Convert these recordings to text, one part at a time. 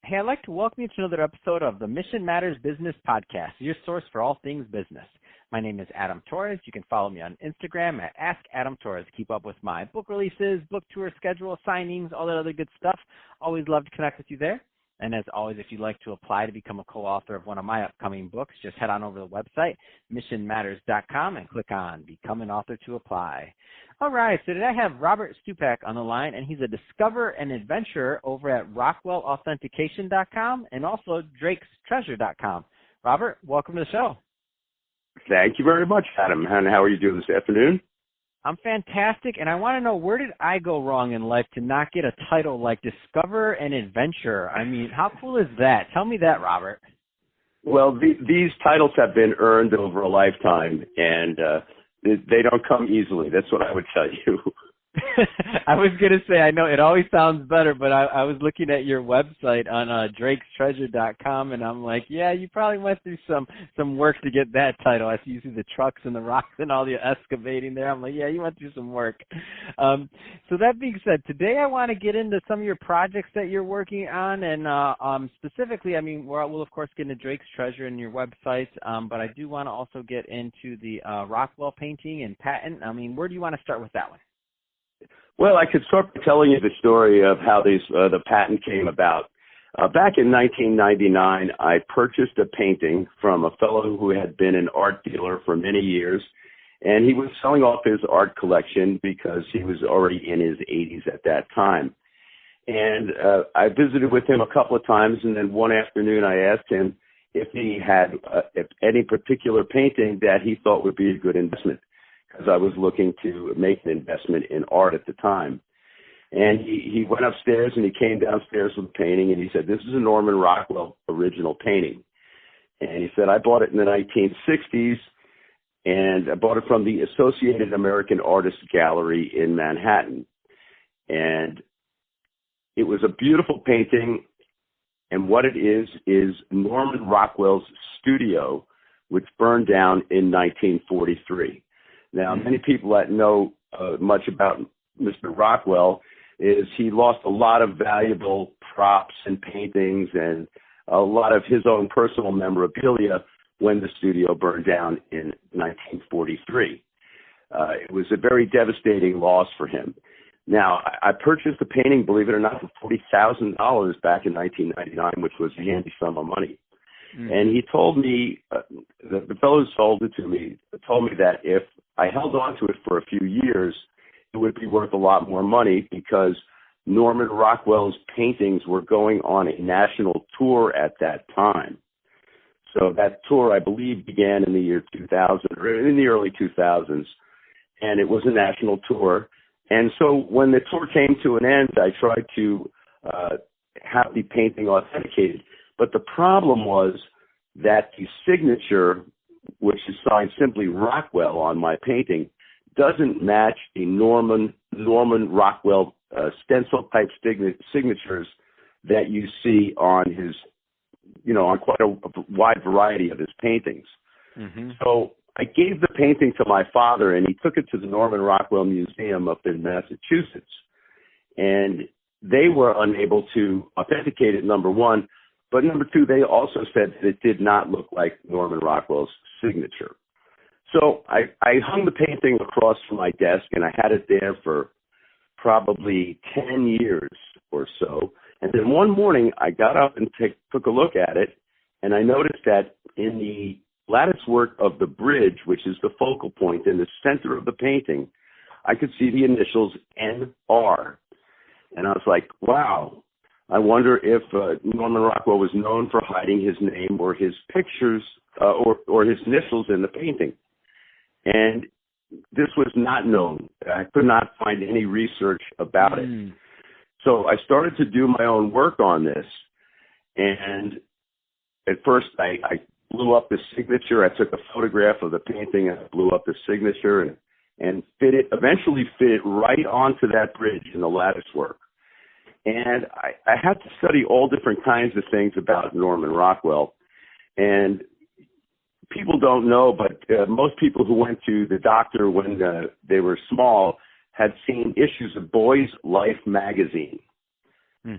Hey, I'd like to welcome you to another episode of the Mission Matters Business Podcast, your source for all things business. My name is Adam Torres. You can follow me on Instagram at AskAdamTorres. Keep up with my book releases, book tour schedule, signings, all that other good stuff. Always love to connect with you there. And as always, if you'd like to apply to become a co-author of one of my upcoming books, just head on over to the website, missionmatters.com, and click on Become an Author to apply. All right, so today I have Robert Stupack on the line, and he's a discoverer and adventurer over at RockwellAuthentication.com and also DrakesTreasure.com. Robert, welcome to the show. Thank you very much, Adam. And how are you doing this afternoon? I'm fantastic, and I want to know, where did I go wrong in life to not get a title like Discoverer and Adventurer? I mean, how cool is that? Tell me that, Robert. Well, these titles have been earned over a lifetime, and they don't come easily. That's what I would tell you. I was going to say, I know it always sounds better, but I was looking at your website on DrakesTreasure.com, and I'm like, yeah, you probably went through some work to get that title. I see you see the trucks and the rocks and all the excavating there. I'm like, yeah, you went through some work. So that being said, today I want to get into some of your projects that you're working on, and specifically, I mean, we'll of course get into Drake's Treasure and your websites, but I do want to also get into the Rockwell painting and patent. I mean, where do you want to start with that one? Well, I could start by telling you the story of how the patent came about. Back in 1999, I purchased a painting from a fellow who had been an art dealer for many years, and he was selling off his art collection because he was already in his 80s at that time. And I visited with him a couple of times, and then one afternoon I asked him if he had if any particular painting that he thought would be a good investment, because I was looking to make an investment in art at the time. And he went upstairs and he came downstairs with a painting, and he said, this is a Norman Rockwell original painting. And he said, I bought it in the 1960s, and I bought it from the Associated American Artists Gallery in Manhattan. And it was a beautiful painting, and what it is Norman Rockwell's studio, which burned down in 1943. Now, many people that know much about Mr. Rockwell is he lost a lot of valuable props and paintings and a lot of his own personal memorabilia when the studio burned down in 1943. It was a very devastating loss for him. Now, I purchased the painting, believe it or not, for $40,000 back in 1999, which was a handy sum of money. And he told me, the fellow who sold it to me, told me that if I held on to it for a few years, it would be worth a lot more money because Norman Rockwell's paintings were going on a national tour at that time. So that tour, I believe, began in the year 2000, or in the early 2000s, and it was a national tour. And so when the tour came to an end, I tried to have the painting authenticated. But the problem was that the signature, which is signed simply Rockwell on my painting, doesn't match the Norman Rockwell stencil type signatures that you see on his, on quite a wide variety of his paintings. Mm-hmm. So I gave the painting to my father, and he took it to the Norman Rockwell Museum up in Massachusetts. And they were unable to authenticate it, number one. But number two, they also said that it did not look like Norman Rockwell's signature. So I hung the painting across from my desk, and I had it there for probably 10 years or so. And then one morning, I got up and took a look at it, and I noticed that in the lattice work of the bridge, which is the focal point in the center of the painting, I could see the initials NR. And I was like, wow. I wonder if Norman Rockwell was known for hiding his name or his pictures or his initials in the painting. And this was not known. I could not find any research about it. So I started to do my own work on this. And at first I blew up the signature. I took a photograph of the painting and I blew up the signature and eventually fit it right onto that bridge in the lattice work. And I had to study all different kinds of things about Norman Rockwell. And people don't know, but most people who went to the doctor when they were small had seen issues of Boy's Life magazine.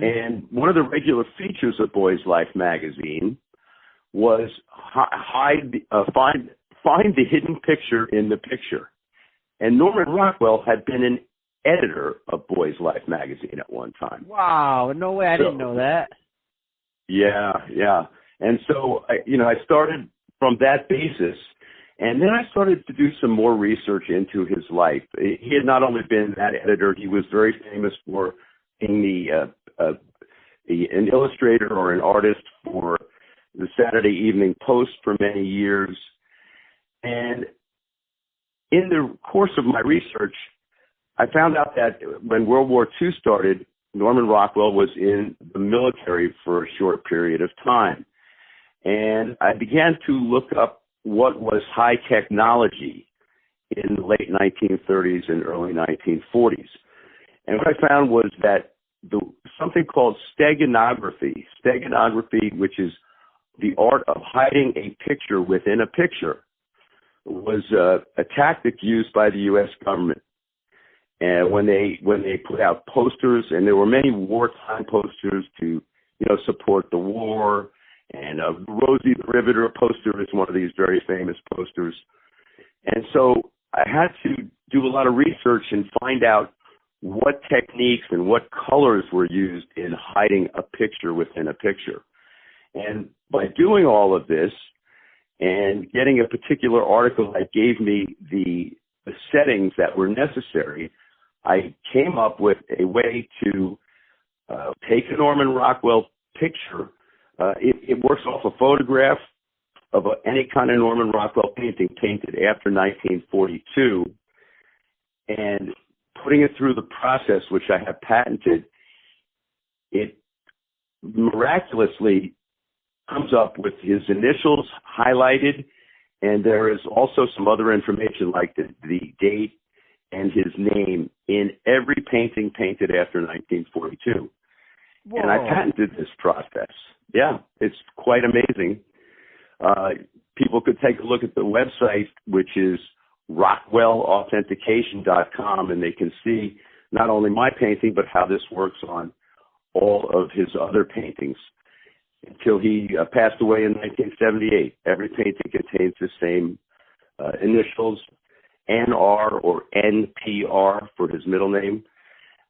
And one of the regular features of Boys Life magazine was find the hidden picture in the picture. And Norman Rockwell had been an editor of Boys Life magazine at one time. Wow, no way, I didn't know that. Yeah. And so, I started from that basis, and then I started to do some more research into his life. He had not only been that editor, he was very famous for being an illustrator or an artist for the Saturday Evening Post for many years. And in the course of my research, I found out that when World War II started, Norman Rockwell was in the military for a short period of time. And I began to look up what was high technology in the late 1930s and early 1940s. And what I found was that something called steganography, which is the art of hiding a picture within a picture, was a tactic used by the U.S. government. And when they put out posters, and there were many wartime posters to support the war, and Rosie the Riveter poster is one of these very famous posters. And so I had to do a lot of research and find out what techniques and what colors were used in hiding a picture within a picture. And by doing all of this and getting a particular article that gave me the settings that were necessary, I came up with a way to take a Norman Rockwell picture. It works off a photograph of any kind of Norman Rockwell painting painted after 1942, and putting it through the process, which I have patented. It miraculously comes up with his initials highlighted, and there is also some other information like the date and his name in every painting painted after 1942. Whoa. And I patented this process. Yeah, it's quite amazing. People could take a look at the website, which is rockwellauthentication.com, and they can see not only my painting, but how this works on all of his other paintings until he passed away in 1978. Every painting contains the same initials, NR or NPR for his middle name,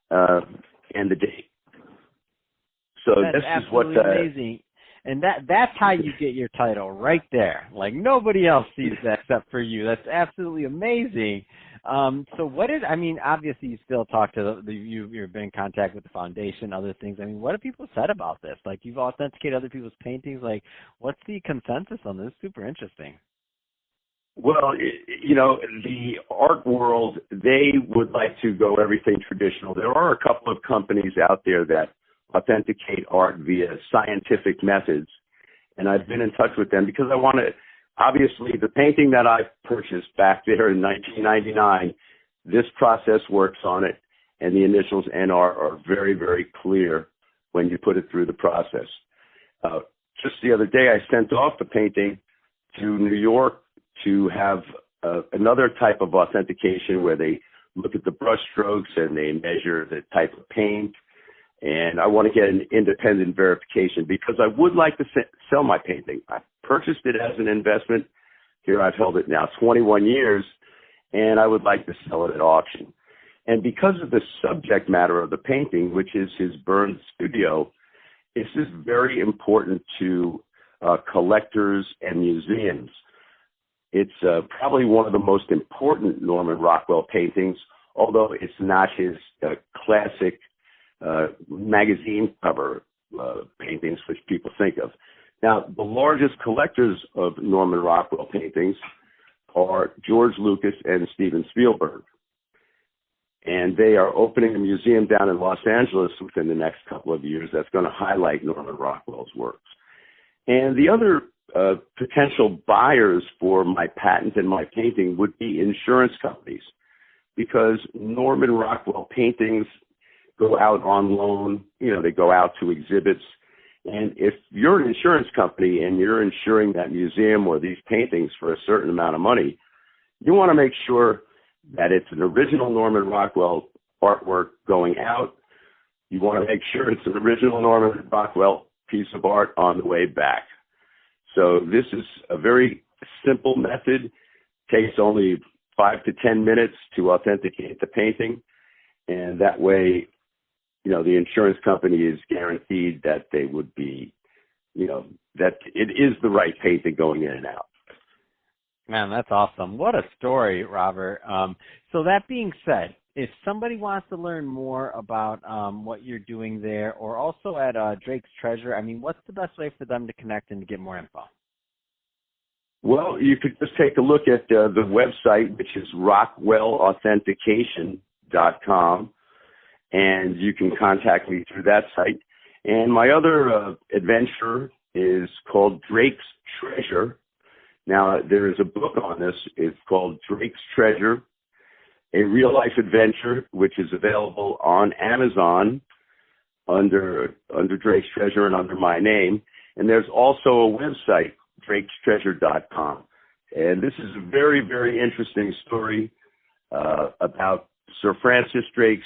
and the date. So that's this is absolutely amazing. And that's how you get your title right there. Like nobody else sees that except for you. That's absolutely amazing. So obviously you still talk to you've been in contact with the foundation, other things. I mean, what have people said about this? Like you've authenticated other people's paintings. Like what's the consensus on this? Super interesting. Well, the art world, they would like to go everything traditional. There are a couple of companies out there that authenticate art via scientific methods, and I've been in touch with them because I want to, obviously, the painting that I purchased back there in 1999, this process works on it, and the initials NR are very, very clear when you put it through the process. Just the other day, I sent off the painting to New York to have another type of authentication where they look at the brush strokes and they measure the type of paint. And I want to get an independent verification because I would like to sell my painting. I purchased it as an investment. Here I've held it now 21 years, and I would like to sell it at auction. And because of the subject matter of the painting, which is his burned studio, this is very important to collectors and museums. It's probably one of the most important Norman Rockwell paintings, although it's not his classic magazine cover paintings, which people think of. Now, the largest collectors of Norman Rockwell paintings are George Lucas and Steven Spielberg. And they are opening a museum down in Los Angeles within the next couple of years that's going to highlight Norman Rockwell's works. And the other potential buyers for my patent and my painting would be insurance companies, because Norman Rockwell paintings go out on loan, they go out to exhibits. And if you're an insurance company and you're insuring that museum or these paintings for a certain amount of money, you want to make sure that it's an original Norman Rockwell artwork going out. you want to make sure it's an original Norman Rockwell piece of art on the way back. So this is a very simple method. Takes only 5 to 10 minutes to authenticate the painting, and that way, the insurance company is guaranteed that they would be, that it is the right painting going in and out. Man, that's awesome. What a story, Robert. So that being said, if somebody wants to learn more about what you're doing there, or also at Drake's Treasure, what's the best way for them to connect and to get more info? Well, you could just take a look at the website, which is rockwellauthentication.com, and you can contact me through that site. And my other adventure is called Drake's Treasure. Now, there is a book on this. It's called Drake's Treasure, a real-life adventure, which is available on Amazon under Drake's Treasure and under my name. And there's also a website, drakestreasure.com. And this is a very, very interesting story about Sir Francis Drake's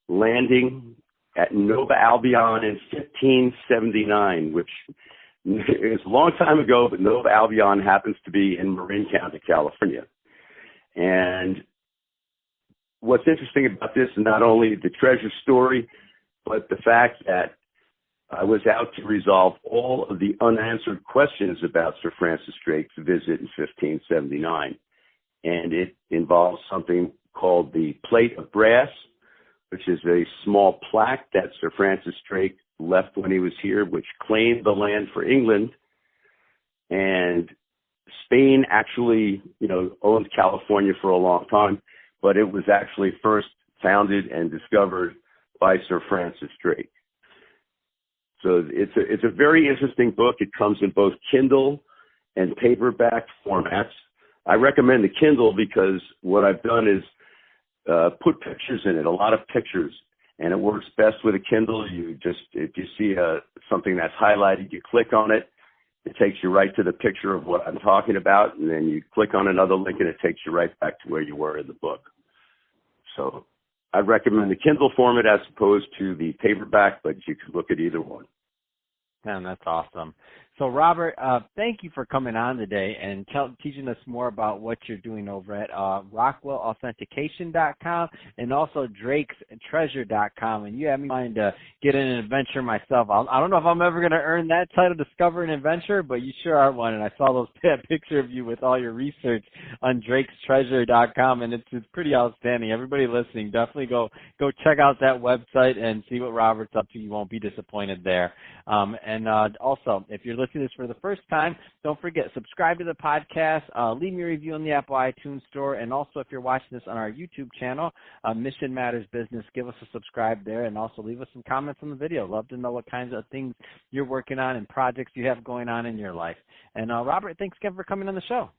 landing at Nova Albion in 1579, which is a long time ago, but Nova Albion happens to be in Marin County, California. And what's interesting about this is not only the treasure story, but the fact that I was out to resolve all of the unanswered questions about Sir Francis Drake's visit in 1579. And it involves something called the Plate of Brass, which is a small plaque that Sir Francis Drake left when he was here, which claimed the land for England. And Spain actually, owned California for a long time, but it was actually first founded and discovered by Sir Francis Drake. So it's a very interesting book. It comes in both Kindle and paperback formats. I recommend the Kindle because what I've done is put pictures in it, a lot of pictures, and it works best with a Kindle. If you see something that's highlighted, you click on it. It takes you right to the picture of what I'm talking about, and then you click on another link, and it takes you right back to where you were in the book. So I recommend the Kindle format as opposed to the paperback, but you can look at either one. Man, that's awesome. So, Robert, thank you for coming on today and teaching us more about what you're doing over at RockwellAuthentication.com and also DrakesTreasure.com. And you have me in mind to get in an adventure myself. I don't know if I'm ever going to earn that title, Discover an Adventure, but you sure are one. And I saw that picture of you with all your research on DrakesTreasure.com, and it's pretty outstanding. Everybody listening, definitely go check out that website and see what Robert's up to. You won't be disappointed there. And also, if you're listening to this for the first time, don't forget, subscribe to the podcast, leave me a review on the Apple iTunes Store, and also if you're watching this on our YouTube channel, Mission Matters Business, give us a subscribe there, and also leave us some comments on the video. Love to know what kinds of things you're working on and projects you have going on in your life. And Robert, thanks again for coming on the show.